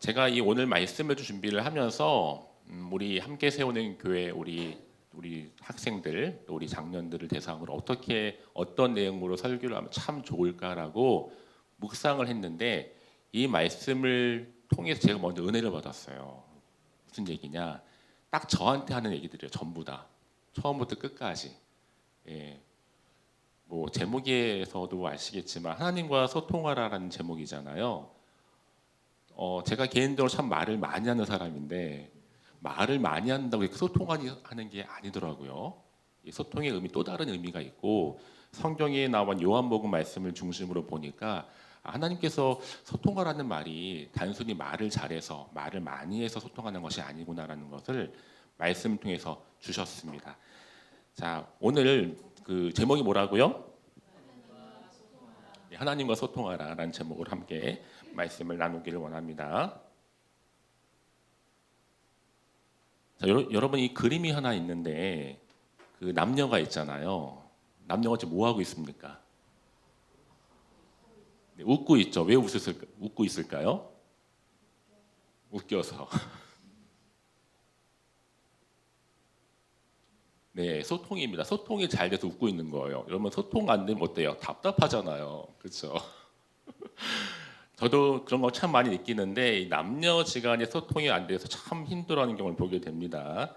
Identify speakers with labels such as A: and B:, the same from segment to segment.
A: 제가 이 오늘 말씀을 준비를 하면서 우리 함께 세우는 교회 우리 학생들 또 우리 장년들을 대상으로 어떤 내용으로 설교를 하면 참 좋을까라고 묵상을 했는데 이 말씀을 통해서 제가 먼저 은혜를 받았어요. 무슨 얘기냐? 딱 저한테 하는 얘기들이에요. 전부 다 처음부터 끝까지. 예. 뭐 제목에서도 아시겠지만 하나님과 소통하라라는 제목이잖아요. 제가 개인적으로 참 말을 많이 하는 사람인데 말을 많이 한다고 소통하는 게 아니더라고요. 이 소통의 의미 또 다른 의미가 있고 성경에 나온 요한복음 말씀을 중심으로 보니까 하나님께서 소통하라는 말이 단순히 말을 잘해서 말을 많이 해서 소통하는 것이 아니구나라는 것을 말씀을 통해서 주셨습니다. 자, 오늘 그 제목이 뭐라고요? 하나님과 소통하라라는 제목으로 함께 말씀을 나누기를 원합니다. 자, 여러분 이 그림이 하나 있는데 그 남녀가 있잖아요. 남녀가 지금 뭐 하고 있습니까? 네, 웃고 있죠. 왜 웃고 있을까요? 웃겨서. 네, 소통입니다. 소통이 잘 돼서 웃고 있는 거예요. 여러분 소통 안 되면 어때요? 답답하잖아요. 그렇죠? 저도 그런 거 참 많이 느끼는데 남녀지간의 소통이 안 돼서 참 힘들어하는 경우를 보게 됩니다.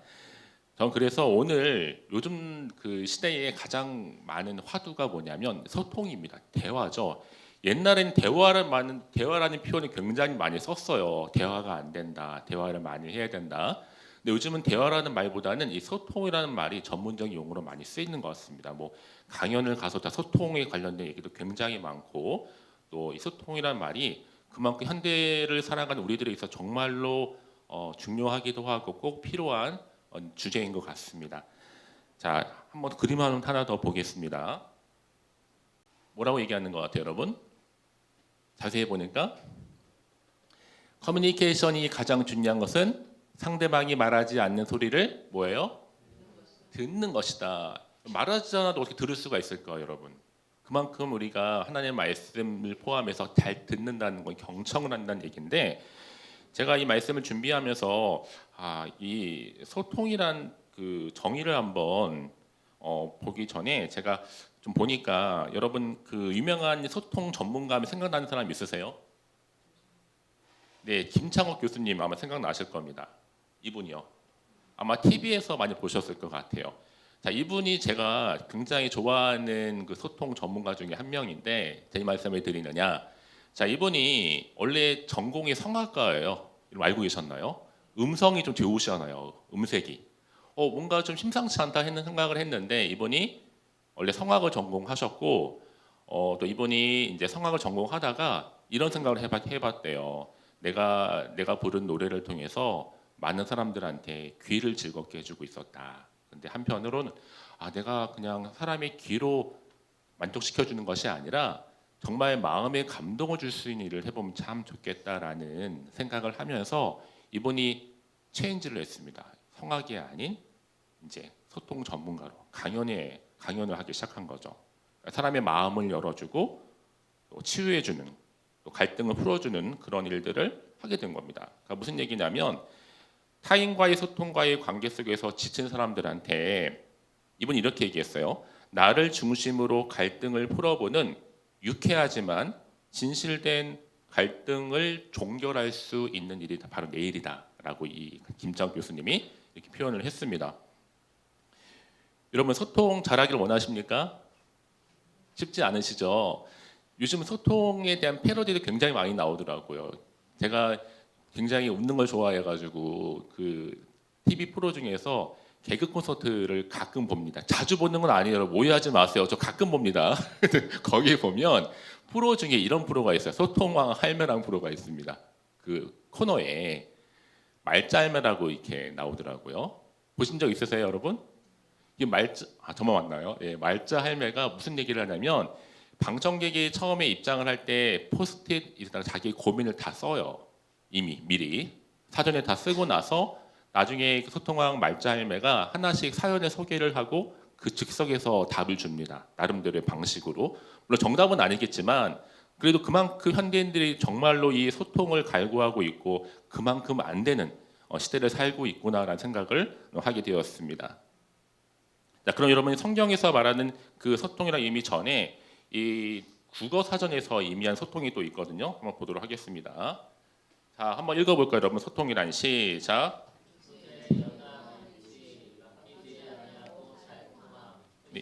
A: 전 그래서 오늘 요즘 그 시대에 가장 많은 화두가 뭐냐면 소통입니다. 대화죠. 옛날에는 대화라는 표현을 굉장히 많이 썼어요. 대화가 안 된다. 대화를 많이 해야 된다. 근데 요즘은 대화라는 말보다는 이 소통이라는 말이 전문적인 용어로 많이 쓰이는 것 같습니다. 뭐 강연을 가서 다 소통에 관련된 얘기도 굉장히 많고 또 이 소통이라는 말이 그만큼 현대를 살아가는 우리들에 있어 정말로 중요하기도 하고 꼭 필요한 주제인 것 같습니다. 자, 한번 그림 하나 더 보겠습니다. 뭐라고 얘기하는 것 같아요, 여러분? 자세히 보니까 커뮤니케이션이 가장 중요한 것은 상대방이 말하지 않는 소리를 뭐예요? 듣는 것이다. 말하지 않아도 어떻게 들을 수가 있을까요, 여러분? 그만큼 우리가 하나님의 말씀을 포함해서 잘 듣는다는 건 경청을 한다는 얘기인데 제가 이 말씀을 준비하면서 이 소통이란 그 정의를 한번 보기 전에 제가 좀 보니까 여러분 그 유명한 소통 전문가 하면 생각나는 사람 있으세요? 네, 김창옥 교수님 아마 생각나실 겁니다. 이분이요. 아마 TV에서 많이 보셨을 것 같아요. 자, 이분이 제가 굉장히 좋아하는 그 소통 전문가 중에 한 명인데 제 말씀을 드리느냐? 자, 이분이 원래 전공이 성악가예요. 알고 계셨나요? 음성이 좀 좋으시잖아요. 음색이. 뭔가 좀 심상치 않다 하는 생각을 했는데 이분이 원래 성악을 전공하셨고 또 이분이 이제 성악을 전공하다가 이런 생각을 해봤대요. 내가 부른 노래를 통해서 많은 사람들한테 귀를 즐겁게 해주고 있었다. 근데 한편으로는 내가 그냥 사람의 귀로 만족시켜주는 것이 아니라 정말 마음에 감동을 줄 수 있는 일을 해보면 참 좋겠다라는 생각을 하면서 이분이 체인지를 했습니다. 성악이 아닌 이제 소통 전문가로 강연을 하기 시작한 거죠. 사람의 마음을 열어주고 또 치유해주는 또 갈등을 풀어주는 그런 일들을 하게 된 겁니다. 그러니까 무슨 얘기냐면 타인과의 소통과의 관계 속에서 지친 사람들한테 이분이 이렇게 얘기했어요. 나를 중심으로 갈등을 풀어보는 유쾌하지만 진실된 갈등을 종결할 수 있는 일이 바로 내 일이다라고 이 김창욱 교수님이 이렇게 표현을 했습니다. 여러분 소통 잘하기를 원하십니까? 쉽지 않으시죠? 요즘 소통에 대한 패러디도 굉장히 많이 나오더라고요. 제가 굉장히 웃는 걸 좋아해가지고 그 TV 프로 중에서 개그 콘서트를 가끔 봅니다. 자주 보는 건 아니에요. 오해하지 마세요. 저 가끔 봅니다. 거기에 보면 프로 중에 이런 프로가 있어요. 소통왕 할매랑 프로가 있습니다. 그 코너에 말짤매라고 이렇게 나오더라고요. 보신 적 있으세요, 여러분? 이게 저만 맞나요? 예, 말자 할매가 무슨 얘기를 하냐면 방청객이 처음에 입장을 할 때 포스트잇에다가 자기 고민을 다 써요. 이미 미리 사전에 다 쓰고 나서 나중에 소통왕 말자 할매가 하나씩 사연의 소개를 하고 그 즉석에서 답을 줍니다. 나름대로의 방식으로. 물론 정답은 아니겠지만 그래도 그만큼 현대인들이 정말로 이 소통을 갈구하고 있고 그만큼 안 되는 시대를 살고 있구나라는 생각을 하게 되었습니다. 자, 그럼 여러분이 성경에서 말하는 그 소통이란 의미 전에 이 국어 사전에서 의미한 소통이 또 있거든요. 한번 보도록 하겠습니다. 자, 한번 읽어볼까요, 여러분? 소통이란 시작. 네,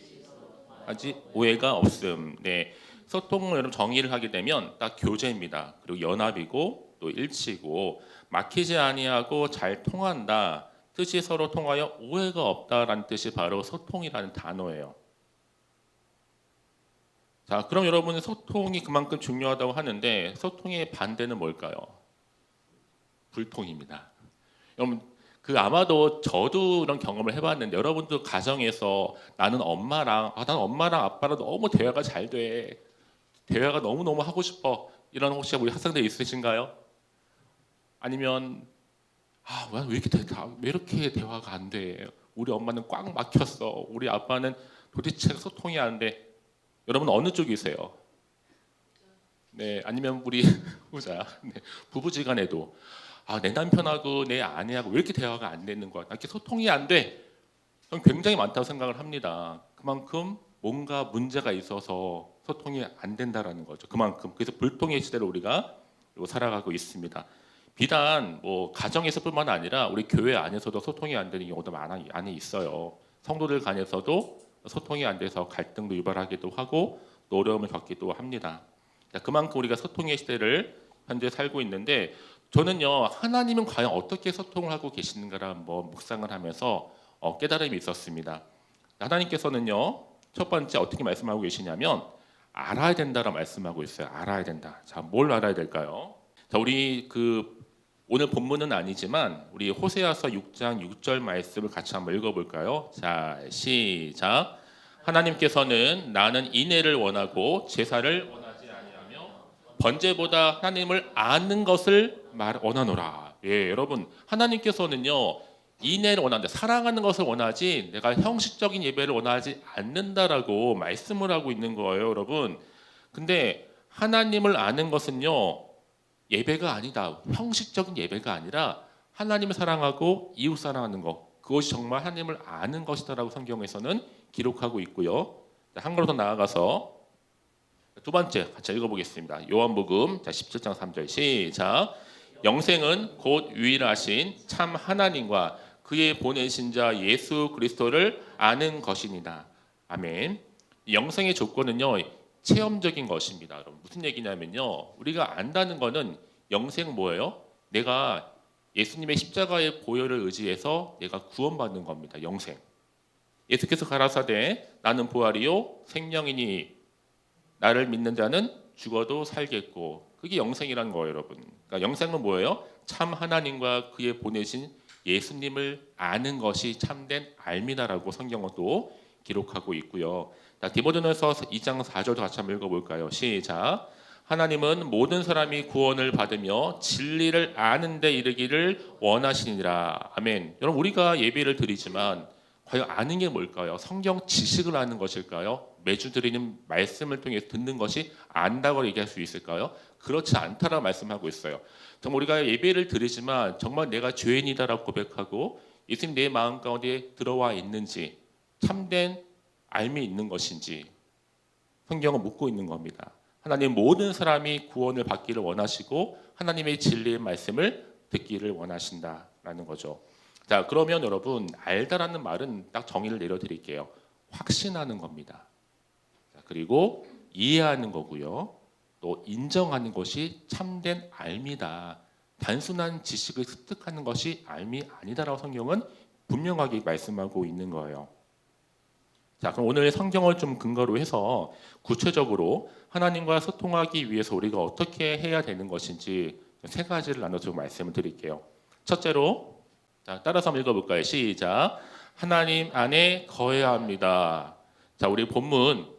A: 아직 오해가 없음. 네, 소통을 여러분 정의를 하게 되면 딱 교제입니다. 그리고 연합이고 또 일치고 막히지 아니하고 잘 통한다. 뜻이 서로 통하여 오해가 없다라는 뜻이 바로 소통이라는 단어예요. 자, 그럼 여러분은 소통이 그만큼 중요하다고 하는데 소통의 반대는 뭘까요? 불통입니다. 여러분 그 아마도 저도 이런 경험을 해봤는데 여러분도 가정에서 나는 엄마랑 아빠랑 너무 대화가 잘 돼. 대화가 너무너무 하고 싶어. 이런 혹시 우리 학생들 있으신가요? 아니면 왜 이렇게 대화가 안 돼? 우리 엄마는 꽉 막혔어. 우리 아빠는 도대체 소통이 안 돼. 여러분 어느 쪽이세요? 네, 아니면 우리 후자, 네, 부부지간에도 내 남편하고 내 아내하고 왜 이렇게 대화가 안 되는 거야? 이렇게 소통이 안 돼. 저는 굉장히 많다고 생각을 합니다. 그만큼 뭔가 문제가 있어서 소통이 안 된다라는 거죠. 그만큼 그래서 불통의 시대를 우리가 살아가고 있습니다. 비단 뭐 가정에서뿐만 아니라 우리 교회 안에서도 소통이 안 되는 경우도 많이 있어요. 성도들 간에서도 소통이 안 돼서 갈등도 유발하기도 하고 또 어려움을 겪기도 합니다. 그만큼 우리가 소통의 시대를 현재 살고 있는데 저는요 하나님은 과연 어떻게 소통을 하고 계시는가를 한번 묵상을 하면서 깨달음이 있었습니다. 하나님께서는요 첫 번째 어떻게 말씀하고 계시냐면 알아야 된다라 말씀하고 있어요. 알아야 된다. 자, 뭘 알아야 될까요? 자, 우리 오늘 본문은 아니지만 우리 호세아서 6장 6절 말씀을 같이 한번 읽어볼까요? 자, 시작. 하나님께서는 나는 인애를 원하고 제사를 원하지 아니하며 번제보다 하나님을 아는 것을 원하노라. 예, 여러분 하나님께서는요 인애를 원한다. 사랑하는 것을 원하지 내가 형식적인 예배를 원하지 않는다라고 말씀을 하고 있는 거예요, 여러분. 근데 하나님을 아는 것은요 예배가 아니다. 형식적인 예배가 아니라 하나님을 사랑하고 이웃 사랑하는 것. 그것이 정말 하나님을 아는 것이다라고 성경에서는 기록하고 있고요. 한 걸음 더 나아가서 두 번째 같이 읽어보겠습니다. 요한복음 17장 3절 시작. 영생은 곧 유일하신 참 하나님과 그의 보내신 자 예수 그리스도를 아는 것이니라. 아멘. 영생의 조건은요 체험적인 것입니다. 여러분 무슨 얘기냐면요 우리가 안다는 거는 영생 뭐예요? 내가 예수님의 십자가의 보혈을 의지해서 내가 구원받는 겁니다. 영생. 예수께서 가라사대 나는 부활이요 생명이니 나를 믿는 자는 죽어도 살겠고 그게 영생이란 거예요, 여러분. 그러니까 영생은 뭐예요? 참 하나님과 그의 보내신 예수님을 아는 것이 참된 알미다라고 성경은 또 기록하고 있고요. 디모데전서 2장 4절도 같이 한번 읽어볼까요? 시작. 하나님은 모든 사람이 구원을 받으며 진리를 아는 데 이르기를 원하시니라. 아멘. 여러분 우리가 예배를 드리지만 과연 아는 게 뭘까요? 성경 지식을 아는 것일까요? 매주 드리는 말씀을 통해 듣는 것이 안다고 얘기할 수 있을까요? 그렇지 않다라고 말씀하고 있어요. 정말 우리가 예배를 드리지만 정말 내가 죄인이다라고 고백하고 예수님 내 마음 가운데 들어와 있는지 참된 알미 있는 것인지 성경은 묻고 있는 겁니다. 하나님 모든 사람이 구원을 받기를 원하시고 하나님의 진리의 말씀을 듣기를 원하신다라는 거죠. 자, 그러면 여러분 알다라는 말은 딱 정의를 내려드릴게요. 확신하는 겁니다. 자, 그리고 이해하는 거고요. 또 인정하는 것이 참된 알미다. 단순한 지식을 습득하는 것이 알미 아니다라고 성경은 분명하게 말씀하고 있는 거예요. 자, 그럼 오늘 성경을 좀 근거로 해서 구체적으로 하나님과 소통하기 위해서 우리가 어떻게 해야 되는 것인지 세 가지를 나눠서 말씀을 드릴게요. 첫째로, 자, 따라서 한번 읽어볼까요? 시작. 하나님 안에 거해야 합니다. 자, 우리 본문,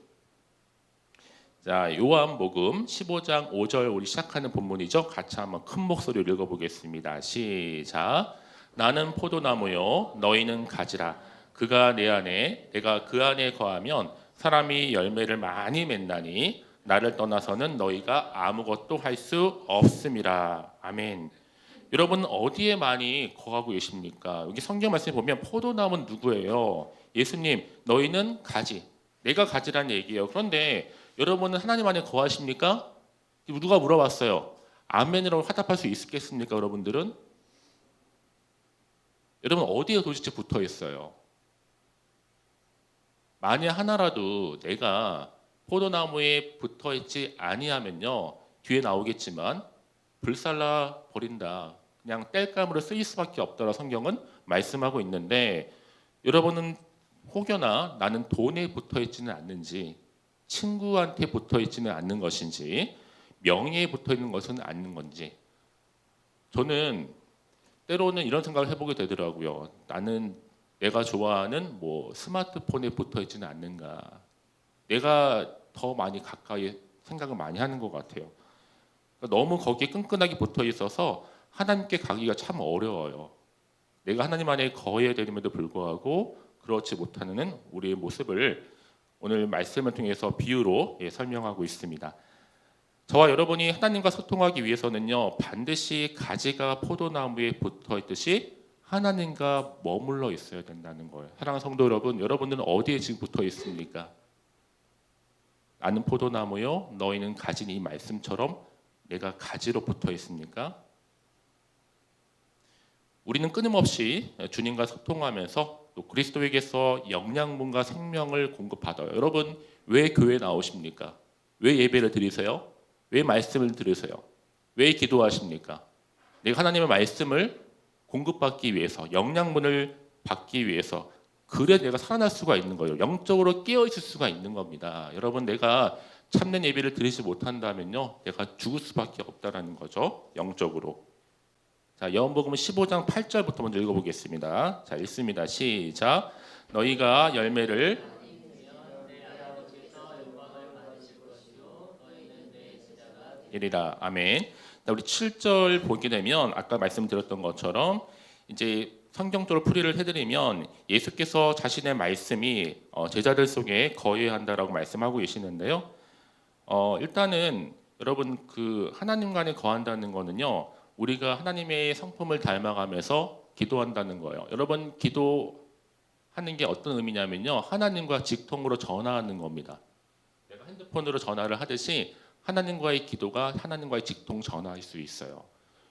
A: 자, 요한복음 15장 5절 우리 시작하는 본문이죠. 같이 한번 큰 목소리로 읽어보겠습니다. 시작. 나는 포도나무요, 너희는 가지라. 그가 내 안에 내가 그 안에 거하면 사람이 열매를 많이 맺나니 나를 떠나서는 너희가 아무것도 할 수 없음이라. 아멘. 여러분 어디에 많이 거하고 계십니까? 여기 성경 말씀에 보면 포도나무는 누구예요? 예수님, 너희는 가지. 내가 가지라는 얘기예요. 그런데 여러분은 하나님 안에 거하십니까? 누가 물어봤어요. 아멘이라고 화답할 수 있겠습니까, 여러분들은? 여러분 어디에 도대체 붙어 있어요? 만약 하나라도 내가 포도나무에 붙어 있지 아니하면요, 뒤에 나오겠지만 불살라 버린다. 그냥 땔감으로 쓰일 수밖에 없다라 성경은 말씀하고 있는데, 여러분은 혹여나 나는 돈에 붙어 있지는 않는지, 친구한테 붙어 있지는 않는 것인지, 명예에 붙어 있는 것은 않는 건지, 저는 때로는 이런 생각을 해보게 되더라고요. 나는 내가 좋아하는 뭐 스마트폰에 붙어 있지는 않는가. 내가 더 많이 가까이 생각을 많이 하는 것 같아요. 그러니까 너무 거기에 끈끈하게 붙어 있어서 하나님께 가기가 참 어려워요. 내가 하나님 안에 거해야 되는데도 불구하고 그렇지 못하는 우리의 모습을 오늘 말씀을 통해서 비유로 설명하고 있습니다. 저와 여러분이 하나님과 소통하기 위해서는요, 반드시 가지가 포도나무에 붙어 있듯이 하나님과 머물러 있어야 된다는 거예요. 사랑하는 성도 여러분, 여러분들은 어디에 지금 붙어 있습니까? 나는 포도나무요, 너희는 가지니, 이 말씀처럼 내가 가지로 붙어 있습니까? 우리는 끊임없이 주님과 소통하면서 또 그리스도에게서 영양분과 생명을 공급받아요. 여러분 왜 교회에 나오십니까? 왜 예배를 드리세요? 왜 말씀을 들으세요? 왜 기도하십니까? 내가 하나님의 말씀을 공급받기 위해서, 영양분을 받기 위해서, 그래 내가 살아날 수가 있는 거예요. 영적으로 깨어있을 수가 있는 겁니다. 여러분 내가 참된 예배를 드리지 못한다면요, 내가 죽을 수밖에 없다라는 거죠. 영적으로. 자, 요한복음 15장 8절부터 먼저 읽어보겠습니다. 자, 읽습니다. 시작. 너희가 열매를 이리라. 아멘. 우리 7절 보게 되면 아까 말씀드렸던 것처럼 이제 성경적으로 풀이를 해드리면 예수께서 자신의 말씀이 제자들 속에 거해야 한다라고 말씀하고 계시는데요. 일단은 여러분 그 하나님 간에 거한다는 거는요, 우리가 하나님의 성품을 닮아가면서 기도한다는 거예요. 여러분 기도하는 게 어떤 의미냐면요, 하나님과 직통으로 전화하는 겁니다. 내가 핸드폰으로 전화를 하듯이 하나님과의 기도가 하나님과의 직통 전화일 수 있어요.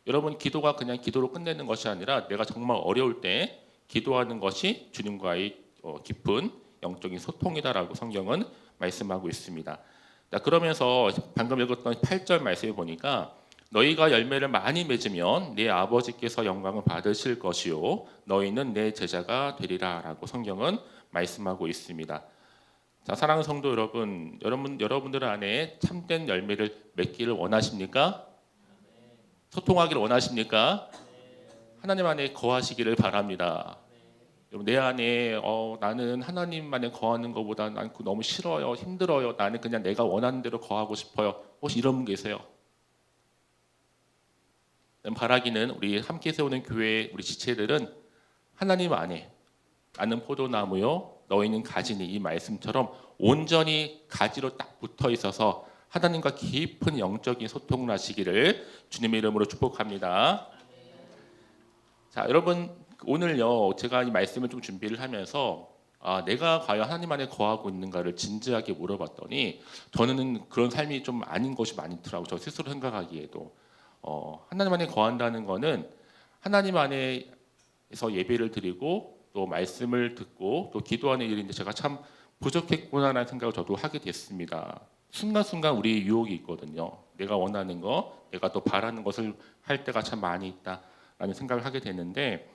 A: 여러분 기도가 그냥 기도로 끝내는 것이 아니라 내가 정말 어려울 때 기도하는 것이 주님과의 깊은 영적인 소통이다라고 성경은 말씀하고 있습니다. 그러면서 방금 읽었던 8절 말씀에 보니까 너희가 열매를 많이 맺으면 내 아버지께서 영광을 받으실 것이요 너희는 내 제자가 되리라 라고 성경은 말씀하고 있습니다. 자, 사랑하는 성도 여러분, 여러분들 안에 참된 열매를 맺기를 원하십니까? 소통하기를 원하십니까? 하나님 안에 거하시기를 바랍니다. 여러분 내 안에 나는 하나님 안에 거하는 것보다 난 너무 싫어요, 힘들어요, 나는 그냥 내가 원하는 대로 거하고 싶어요. 혹시 이런 분 계세요? 바라기는 우리 함께 세우는 교회 우리 지체들은 하나님 안에 나는 포도나무요 너희는 가지니, 이 말씀처럼 온전히 가지로 딱 붙어 있어서 하나님과 깊은 영적인 소통을 하시기를 주님의 이름으로 축복합니다. 자, 여러분 오늘요 제가 이 말씀을 좀 준비를 하면서 내가 과연 하나님 안에 거하고 있는가를 진지하게 물어봤더니 저는 그런 삶이 좀 아닌 것이 많더라고요. 저 스스로 생각하기에도 하나님 안에 거한다는 거는 하나님 안에서 예배를 드리고 또 말씀을 듣고 또 기도하는 일인데 제가 참 부족했구나라는 생각을 저도 하게 됐습니다. 순간순간 우리의 유혹이 있거든요. 내가 원하는 거, 내가 또 바라는 것을 할 때가 참 많이 있다라는 생각을 하게 되는데,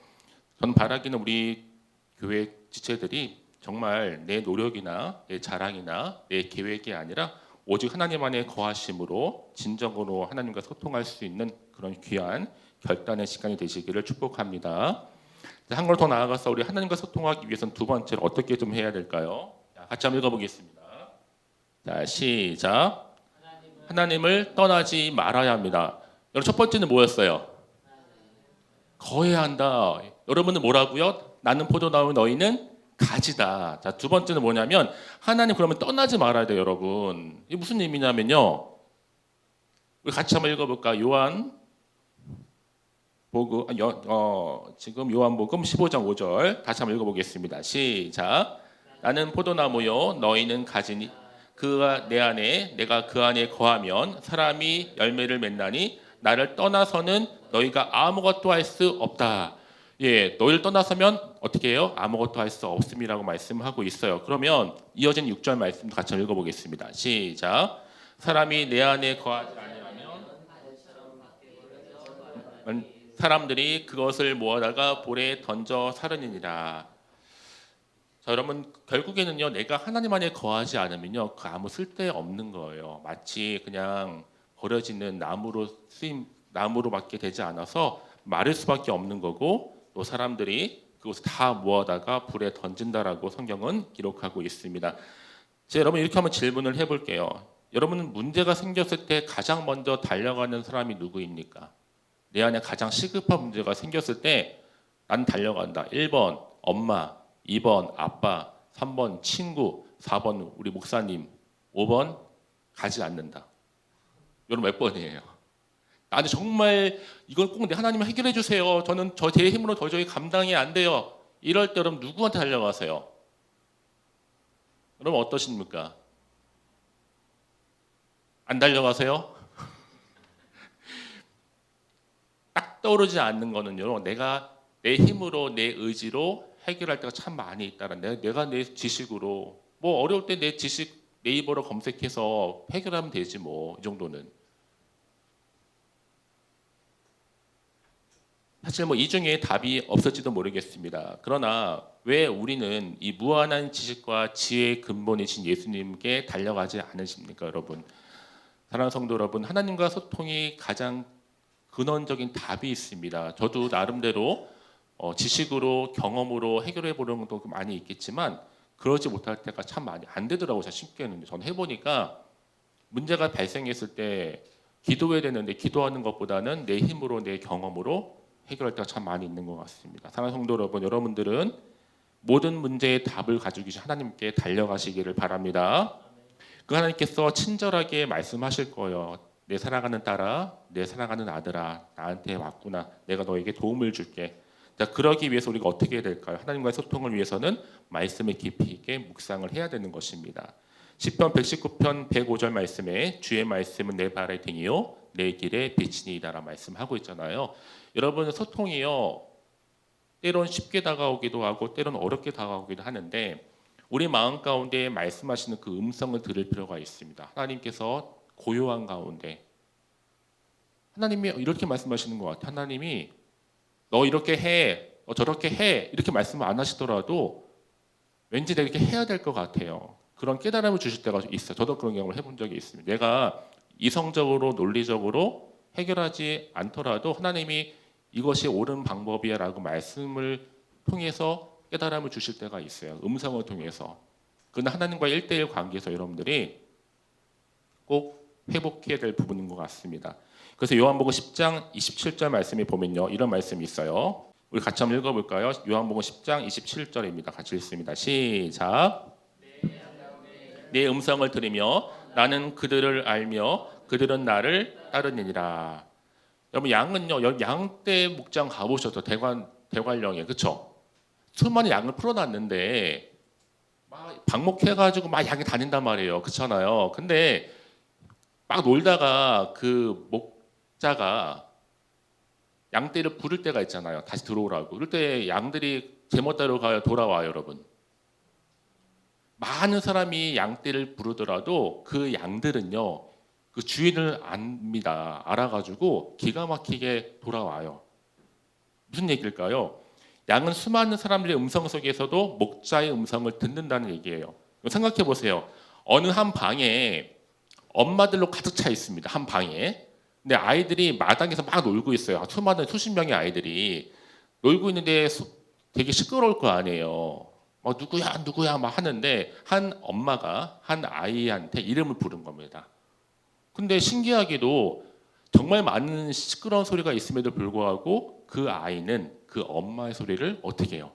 A: 저는 바라기는 우리 교회 지체들이 정말 내 노력이나 내 자랑이나 내 계획이 아니라 오직 하나님 안에 거하심으로 진정으로 하나님과 소통할 수 있는 그런 귀한 결단의 시간이 되시기를 축복합니다. 한 걸 더 나아가서 우리 하나님과 소통하기 위해서는 두 번째로 어떻게 좀 해야 될까요? 같이 한번 읽어보겠습니다. 자, 시작. 하나님을 떠나지 말아야 합니다. 여러분 첫 번째는 뭐였어요? 거해야 한다. 여러분은 뭐라고요? 나는 포도나무 너희는 가지다. 자, 두 번째는 뭐냐면 하나님 그러면 떠나지 말아야 돼요, 여러분. 이게 무슨 의미냐면요. 우리 같이 한번 읽어볼까? 지금 요한복음 15장 5절 다시 한번 읽어보겠습니다. 시작. 나는 포도나무요 너희는 가지니 그가 내 안에 내가 그 안에 거하면 사람이 열매를 맺나니 나를 떠나서는 너희가 아무것도 할 수 없다. 예, 너희를 떠나서면 어떻게 해요? 아무것도 할 수 없음이라고 말씀하고 있어요. 그러면 이어진 6절 말씀도 같이 읽어보겠습니다. 시작. 사람이 내 안에 거하지 아니하면 사람들이 그것을 모아다가 볼에 던져 사르느니라. 자, 여러분 결국에는요 내가 하나님 안에 거하지 않으면요 그 아무 쓸데 없는 거예요. 마치 그냥 버려지는 나무로밖에 되지 않아서 마를 수밖에 없는 거고 또 사람들이 그것을 다 모아다가 불에 던진다라고 성경은 기록하고 있습니다. 자, 여러분 이렇게 한번 질문을 해볼게요. 여러분은 문제가 생겼을 때 가장 먼저 달려가는 사람이 누구입니까? 내 안에 가장 시급한 문제가 생겼을 때 난 달려간다. 1번 엄마, 2번 아빠, 3번 친구, 4번 우리 목사님, 5번 가지 않는다. 여러분 몇 번이에요? 나는 정말 이걸 꼭 내 하나님이 해결해 주세요. 저는 제 힘으로 도저히 감당이 안 돼요. 이럴 때 여러분 누구한테 달려가세요? 여러분 어떠십니까? 안 달려가세요? 딱 떠오르지 않는 거는요. 내가 내 힘으로 내 의지로 해결할 때가 참 많이 있다는 내가 내 지식으로 뭐 어려울 때 내 지식 네이버로 검색해서 해결하면 되지 뭐 이 정도는. 사실 뭐 이 중에 답이 없을지도 모르겠습니다. 그러나 왜 우리는 이 무한한 지식과 지혜의 근본이신 예수님께 달려가지 않으십니까, 여러분? 사랑하는 성도 여러분, 하나님과 소통이 가장 근원적인 답이 있습니다. 저도 나름대로 지식으로 경험으로 해결해 보려는 것도 많이 있겠지만 그러지 못할 때가 참 많이 안 되더라고요. 쉽게는 저는 해보니까 문제가 발생했을 때 기도해야 되는데 기도하는 것보다는 내 힘으로 내 경험으로 해결할 때가 참 많이 있는 것 같습니다. 사랑하는 성도 여러분, 여러분들은 모든 문제의 답을 가지고 계신 하나님께 달려가시기를 바랍니다. 그 하나님께서 친절하게 말씀하실 거예요. 내 사랑하는 딸아, 내 사랑하는 아들아, 나한테 왔구나. 내가 너에게 도움을 줄게. 자, 그러기 위해서 우리가 어떻게 해야 될까요? 하나님과의 소통을 위해서는 말씀을 깊이 있게 묵상을 해야 되는 것입니다. 시편 119편 105절 말씀에 주의 말씀은 내 발의 등이요 내 길의 빛이니이다라 말씀하고 있잖아요. 여러분 소통이요 때론 쉽게 다가오기도 하고 때론 어렵게 다가오기도 하는데 우리 마음 가운데 말씀하시는 그 음성을 들을 필요가 있습니다. 하나님께서 고요한 가운데 하나님이 이렇게 말씀하시는 것 같아요. 하나님이 너 이렇게 해, 저렇게 해 이렇게 말씀을 안 하시더라도 왠지 내가 이렇게 해야 될 것 같아요. 그런 깨달음을 주실 때가 있어요. 저도 그런 경험을 해본 적이 있습니다. 내가 이성적으로 논리적으로 해결하지 않더라도 하나님이 이것이 옳은 방법이야 라고 말씀을 통해서 깨달음을 주실 때가 있어요. 음성을 통해서. 그건 하나님과 1대1 관계에서 여러분들이 꼭 회복해야 될 부분인 것 같습니다. 그래서 요한복음 10장 27절 말씀에 보면요. 이런 말씀이 있어요. 우리 같이 한번 읽어볼까요? 요한복음 10장 27절입니다. 같이 읽습니다. 시작. 내 음성을 들으며 나는 그들을 알며 그들은 나를 따르니라. 여러분 양은요. 양떼 목장 가보셨죠? 대관령에 그렇죠? 수많은 양을 풀어놨는데 막 방목해가지고 막 양이 다닌단 말이에요. 그렇잖아요. 근데 막 놀다가 그 목자가 양떼를 부를 때가 있잖아요. 다시 들어오라고. 그럴 때 양들이 제멋대로 돌아와요, 여러분. 많은 사람이 양떼를 부르더라도 그 양들은요, 그 주인을 압니다. 알아가지고 기가 막히게 돌아와요. 무슨 얘기일까요? 양은 수많은 사람들의 음성 속에서도 목자의 음성을 듣는다는 얘기예요. 생각해 보세요. 어느 한 방에 엄마들로 가득 차 있습니다. 한 방에. 근데 아이들이 마당에서 막 놀고 있어요. 수십 명의 아이들이 놀고 있는데 되게 시끄러울 거 아니에요. 누구야 막 하는데 한 엄마가 한 아이한테 이름을 부른 겁니다. 근데 신기하게도 정말 많은 시끄러운 소리가 있음에도 불구하고 그 아이는 그 엄마의 소리를 어떻게 해요?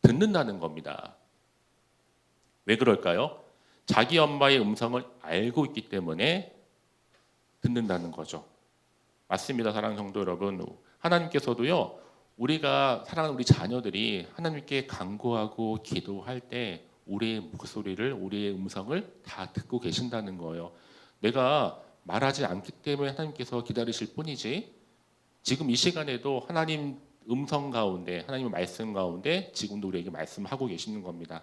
A: 듣는다는 겁니다. 왜 그럴까요? 자기 엄마의 음성을 알고 있기 때문에 듣는다는 거죠. 맞습니다, 사랑하는 성도 여러분. 하나님께서도요, 우리가 사랑하는 우리 자녀들이 하나님께 간구하고 기도할 때 우리의 목소리를, 우리의 음성을 다 듣고 계신다는 거예요. 내가 말하지 않기 때문에 하나님께서 기다리실 뿐이지, 지금 이 시간에도 하나님 음성 가운데, 하나님의 말씀 가운데 지금도 우리에게 말씀하고 계시는 겁니다.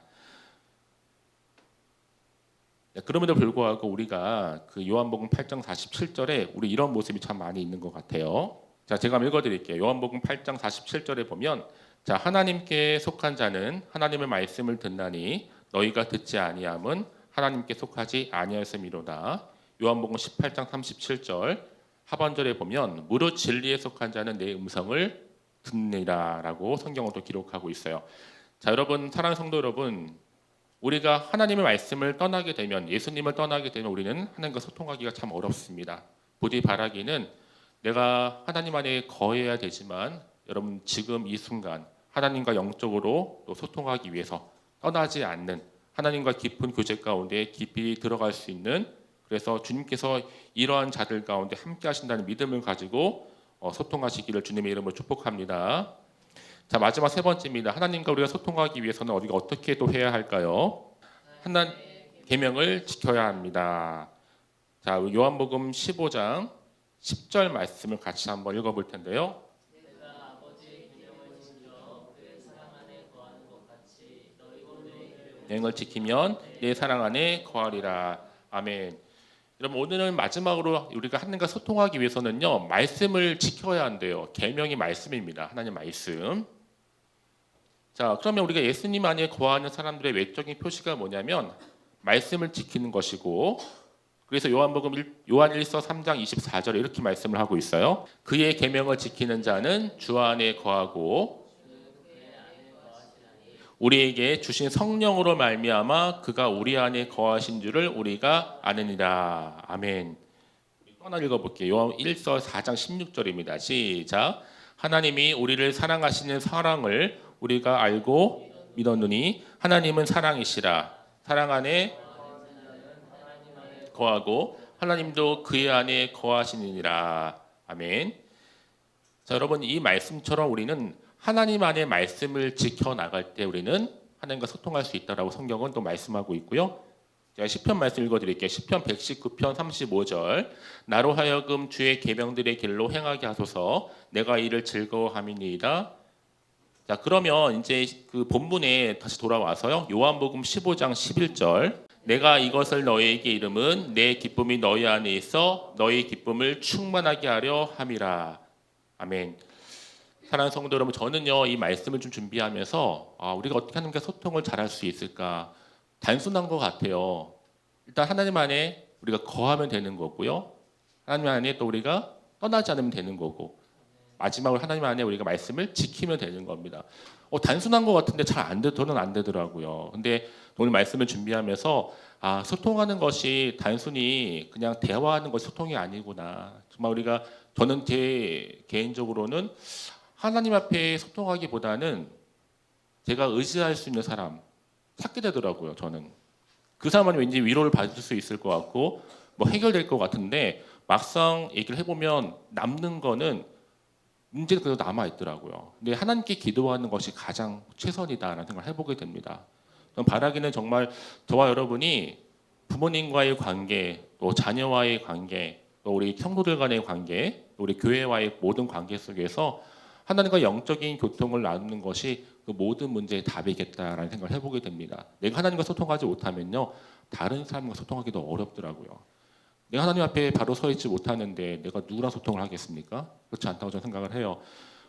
A: 그럼에도 불구하고 우리가 그 요한복음 8장 47절에 우리 이런 모습이 참 많이 있는 것 같아요. 자, 제가 한번 읽어드릴게요. 요한복음 8장 47절에 보면, 자, 하나님께 속한 자는 하나님의 말씀을 듣나니 너희가 듣지 아니함은 하나님께 속하지 아니하였음이로다. 요한복음 18장 37절 하반절에 보면 무릇 진리에 속한 자는 내 음성을 듣느니라라고 성경은 또 기록하고 있어요. 자, 여러분, 사랑하는 성도 여러분, 우리가 하나님의 말씀을 떠나게 되면, 예수님을 떠나게 되면 우리는 하나님과 소통하기가 참 어렵습니다. 부디 바라기는 내가 하나님 안에 거해야 되지만, 여러분 지금 이 순간 하나님과 영적으로 또 소통하기 위해서 떠나지 않는, 하나님과 깊은 교제 가운데 깊이 들어갈 수 있는, 그래서 주님께서 이러한 자들 가운데 함께 하신다는 믿음을 가지고 소통하시기를 주님의 이름으로 축복합니다. 자, 마지막 세 번째입니다. 하나님과 우리가 소통하기 위해서는 우리가 어떻게 또 해야 할까요? 하나님 계명을 지켜야 합니다. 자, 요한복음 15장 10절 말씀을 같이 한번 읽어볼 텐데요.
B: 내가 아버지의 계명을 지켜 그의 사랑 안에 거하는 것 같이 너희도 내
A: 계명을 지키면 내 사랑 안에 거하리라. 아멘. 여러분, 오늘은 마지막으로 우리가 하나님과 소통하기 위해서는요, 말씀을 지켜야 한대요. 계명이 말씀입니다. 하나님 말씀. 자, 그러면 우리가 예수님 안에 거하는 사람들의 외적인 표시가 뭐냐면 말씀을 지키는 것이고, 그래서 요한 1서 3장 24절에 이렇게 말씀을 하고 있어요. 그의 계명을 지키는 자는 주 안에 거하고 우리에게 주신 성령으로 말미암아 그가 우리 안에 거하신 줄을 우리가 아느니라. 아멘. 또 하나 읽어볼게요. 요한 1서 4장 16절입니다. 시작. 하나님이 우리를 사랑하시는 사랑을 우리가 알고 믿었느니 하나님은 사랑이시라. 사랑 안에 거하고 하나님도 그의 안에 거하시느니라. 아멘. 자, 여러분, 이 말씀처럼 우리는 하나님 안의 말씀을 지켜나갈 때 우리는 하나님과 소통할 수 있다라고 성경은 또 말씀하고 있고요. 제가 시편 말씀 읽어드릴게요. 시편 119편 35절. 나로 하여금 주의 계명들의 길로 행하게 하소서. 내가 이를 즐거워함이니이다. 자, 그러면 이제 그 본문에 다시 돌아와서요. 요한복음 15장 11절. 내가 이것을 너희에게 이름은 내 기쁨이 너희 안에 있어 너희 기쁨을 충만하게 하려 함이라. 아멘. 사랑하는 성도 여러분, 저는요 이 말씀을 좀 준비하면서 우리가 어떻게 하나님과 소통을 잘할 수 있을까, 단순한 것 같아요. 일단 하나님 안에 우리가 거하면 되는 거고요. 하나님 안에 또 우리가 떠나지 않으면 되는 거고, 마지막으로 하나님 안에 우리가 말씀을 지키면 되는 겁니다. 단순한 것 같은데 저는 안 되더라고요. 근데 오늘 말씀을 준비하면서 소통하는 것이 단순히 그냥 대화하는 것이 소통이 아니구나. 정말 우리가, 저는 제 개인적으로는 하나님 앞에 소통하기보다는 제가 의지할 수 있는 사람 찾게 되더라고요. 저는 그 사람은 왠지 위로를 받을 수 있을 것 같고 뭐 해결될 것 같은데, 막상 얘기를 해보면 남는 거는 문제가 그래도 남아 있더라고요. 근데 하나님께 기도하는 것이 가장 최선이다라는 생각을 해보게 됩니다. 저는 바라기는 정말 저와 여러분이 부모님과의 관계, 또 자녀와의 관계, 또 우리 성도들 간의 관계, 또 우리 교회와의 모든 관계 속에서 하나님과 영적인 교통을 나누는 것이 그 모든 문제의 답이겠다라는 생각을 해보게 됩니다. 내가 하나님과 소통하지 못하면요, 다른 사람과 소통하기도 어렵더라고요. 내가 하나님 앞에 바로 서 있지 못하는데 내가 누구랑 소통을 하겠습니까? 그렇지 않다고 저는 생각을 해요.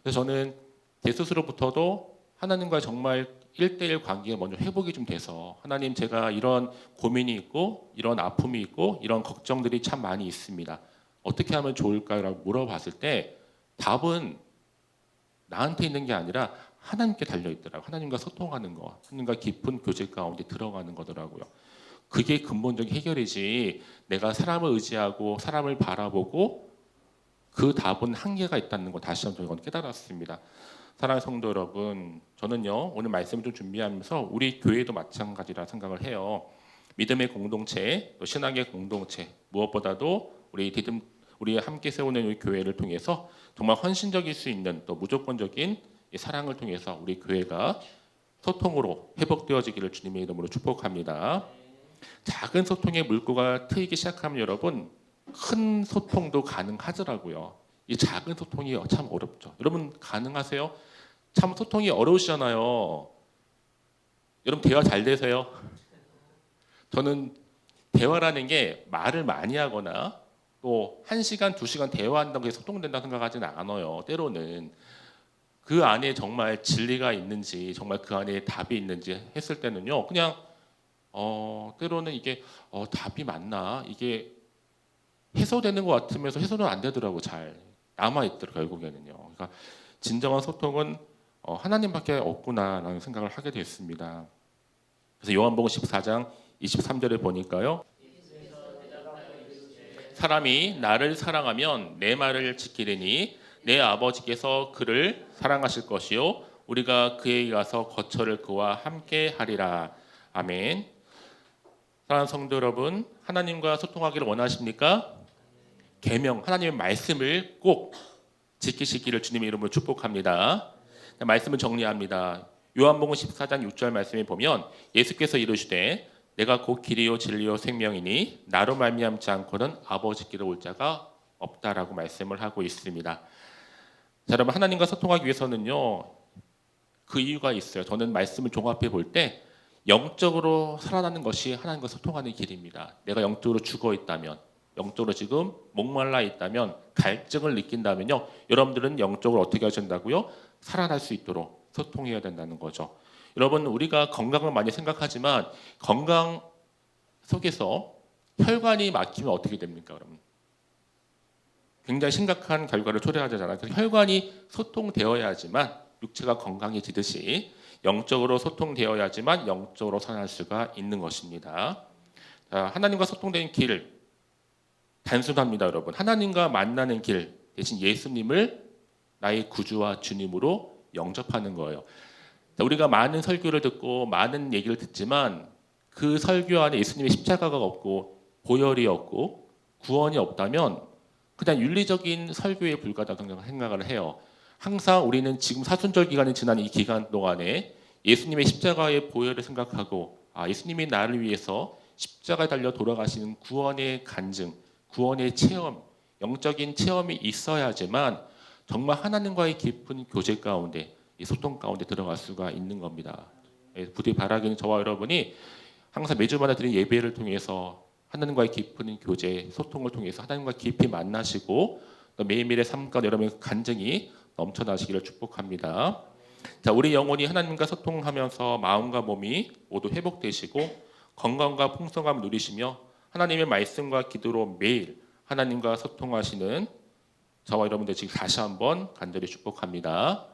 A: 그래서 저는 제 스스로부터도 하나님과 정말 1대1 관계가 먼저 회복이 좀 돼서, 하나님, 제가 이런 고민이 있고 이런 아픔이 있고 이런 걱정들이 참 많이 있습니다. 어떻게 하면 좋을까라고 물어봤을 때 답은 나한테 있는 게 아니라 하나님께 달려있더라고요. 하나님과 소통하는 거, 하나님과 깊은 교제 가운데 들어가는 거더라고요. 그게 근본적인 해결이지, 내가 사람을 의지하고 사람을 바라보고 그 답은 한계가 있다는 거 다시 한번 저는 깨달았습니다. 사랑하는 성도 여러분, 저는요 오늘 말씀을 좀 준비하면서 우리 교회도 마찬가지라 생각을 해요. 믿음의 공동체, 또 신앙의 공동체, 무엇보다도 우리 함께 세우는 이 교회를 통해서 정말 헌신적일 수 있는 또 무조건적인 이 사랑을 통해서 우리 교회가 소통으로 회복되어지기를 주님의 이름으로 축복합니다. 작은 소통의 물꼬가 트이기 시작하면 여러분 큰 소통도 가능하더라고요. 이 작은 소통이 참 어렵죠. 여러분 가능하세요? 참 소통이 어려우시잖아요. 여러분 대화 잘 되세요? 저는 대화라는 게 말을 많이 하거나 또 1시간, 2시간 대화한다고 해서 소통된다고 생각하지는 않아요. 때로는 그 안에 정말 진리가 있는지 정말 그 안에 답이 있는지 했을 때는요. 그냥 때로는 이게 답이 맞나? 이게 해소되는 것 같으면서 해소는 안 되더라고 잘 남아있더라고 결국에는요. 그러니까 진정한 소통은 하나님밖에 없구나라는 생각을 하게 됐습니다. 그래서 요한복음 14장 23절에 보니까요. 사람이 나를 사랑하면 내 말을 지키리니 내 아버지께서 그를 사랑하실 것이요 우리가 그에게 가서 거처를 그와 함께 하리라. 아멘. 사랑하는 성도 여러분, 하나님과 소통하기를 원하십니까? 계명, 하나님의 말씀을 꼭 지키시기를 주님의 이름으로 축복합니다. 말씀을 정리합니다. 요한복음 14장 6절 말씀에 보면 예수께서 이르시되 내가 곧 길이요 진리요 생명이니 나로 말미암지 않고는 아버지께로 올 자가 없다라고 말씀을 하고 있습니다. 자, 여러분 하나님과 소통하기 위해서는요 그 이유가 있어요. 저는 말씀을 종합해 볼 때 영적으로 살아나는 것이 하나님과 소통하는 길입니다. 내가 영적으로 죽어 있다면, 영적으로 지금 목말라 있다면, 갈증을 느낀다면요 여러분들은 영적으로 어떻게 하신다고요? 살아날 수 있도록 소통해야 된다는 거죠. 여러분 우리가 건강을 많이 생각하지만 건강 속에서 혈관이 막히면 어떻게 됩니까? 여러분 굉장히 심각한 결과를 초래하잖아요. 그래서 혈관이 소통되어야지만 육체가 건강해지듯이 영적으로 소통되어야지만 영적으로 살아날 수가 있는 것입니다. 자, 하나님과 소통되는 길 단순합니다. 여러분 하나님과 만나는 길 대신 예수님을 나의 구주와 주님으로 영접하는 거예요. 우리가 많은 설교를 듣고 많은 얘기를 듣지만 그 설교 안에 예수님의 십자가가 없고 보혈이 없고 구원이 없다면 그냥 윤리적인 설교에 불과하다고 생각을 해요. 항상 우리는 지금 사순절 기간이 지난 이 기간 동안에 예수님의 십자가의 보혈을 생각하고 예수님이 나를 위해서 십자가에 달려 돌아가시는 구원의 간증, 구원의 체험, 영적인 체험이 있어야지만 정말 하나님과의 깊은 교제 가운데 이 소통 가운데 들어갈 수가 있는 겁니다. 부디 바라기는 저와 여러분이 항상 매주마다 드리는 예배를 통해서 하나님과의 깊은 교제, 소통을 통해서 하나님과 깊이 만나시고 또 매일매일의 삶 가운데 여러분의 간증이 넘쳐나시기를 축복합니다. 자, 우리 영혼이 하나님과 소통하면서 마음과 몸이 모두 회복되시고 건강과 풍성함을 누리시며 하나님의 말씀과 기도로 매일 하나님과 소통하시는 저와 여러분들 지금 다시 한번 간절히 축복합니다.